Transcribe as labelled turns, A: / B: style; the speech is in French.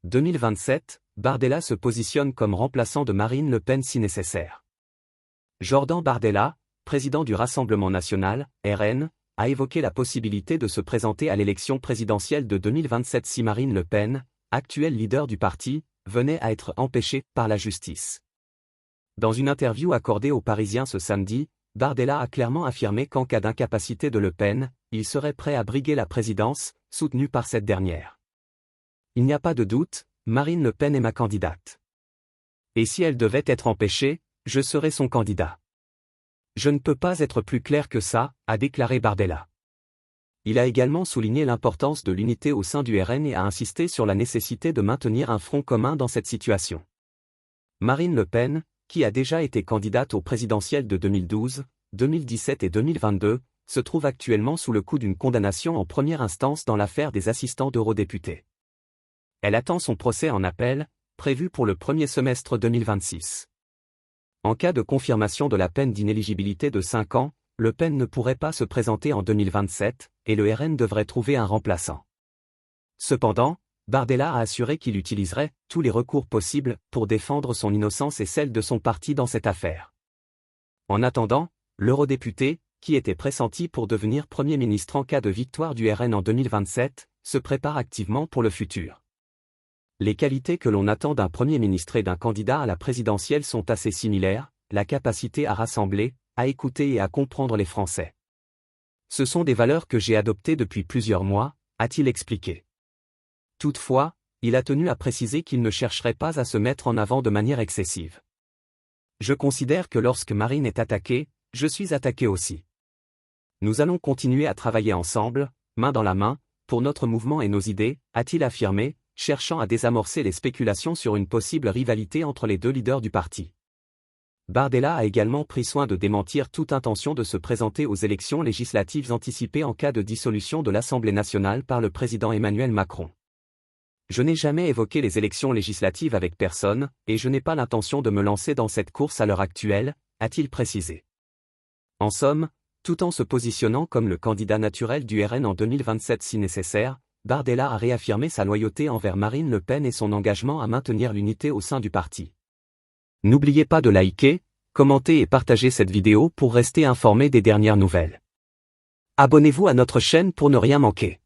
A: 2027, Bardella se positionne comme remplaçant de Marine Le Pen si nécessaire. Jordan Bardella, président du Rassemblement national, RN, a évoqué la possibilité de se présenter à l'élection présidentielle de 2027 si Marine Le Pen, actuelle leader du parti, venait à être empêchée par la justice. Dans une interview accordée aux Parisiens ce samedi, Bardella a clairement affirmé qu'en cas d'incapacité de Le Pen, il serait prêt à briguer la présidence, soutenu par cette dernière. Il n'y a pas de doute, Marine Le Pen est ma candidate. Et si elle devait être empêchée, je serais son candidat. Je ne peux pas être plus clair que ça, a déclaré Bardella. Il a également souligné l'importance de l'unité au sein du RN et a insisté sur la nécessité de maintenir un front commun dans cette situation. Marine Le Pen, qui a déjà été candidate aux présidentielles de 2012, 2017 et 2022, se trouve actuellement sous le coup d'une condamnation en première instance dans l'affaire des assistants d'eurodéputés. Elle attend son procès en appel, prévu pour le premier semestre 2026. En cas de confirmation de la peine d'inéligibilité de 5 ans, Le Pen ne pourrait pas se présenter en 2027, et le RN devrait trouver un remplaçant. Cependant, Bardella a assuré qu'il utiliserait tous les recours possibles pour défendre son innocence et celle de son parti dans cette affaire. En attendant, l'eurodéputé, qui était pressenti pour devenir Premier ministre en cas de victoire du RN en 2027, se prépare activement pour le futur. Les qualités que l'on attend d'un Premier ministre et d'un candidat à la présidentielle sont assez similaires, la capacité à rassembler, à écouter et à comprendre les Français. Ce sont des valeurs que j'ai adoptées depuis plusieurs mois, a-t-il expliqué. Toutefois, il a tenu à préciser qu'il ne chercherait pas à se mettre en avant de manière excessive. Je considère que lorsque Marine est attaquée, je suis attaqué aussi. Nous allons continuer à travailler ensemble, main dans la main, pour notre mouvement et nos idées, a-t-il affirmé, cherchant à désamorcer les spéculations sur une possible rivalité entre les deux leaders du parti. Bardella a également pris soin de démentir toute intention de se présenter aux élections législatives anticipées en cas de dissolution de l'Assemblée nationale par le président Emmanuel Macron. Je n'ai jamais évoqué les élections législatives avec personne, et je n'ai pas l'intention de me lancer dans cette course à l'heure actuelle, a-t-il précisé. En somme, tout en se positionnant comme le candidat naturel du RN en 2027 si nécessaire, Bardella a réaffirmé sa loyauté envers Marine Le Pen et son engagement à maintenir l'unité au sein du parti. N'oubliez pas de liker, commenter et partager cette vidéo pour rester informé des dernières nouvelles. Abonnez-vous à notre chaîne pour ne rien manquer.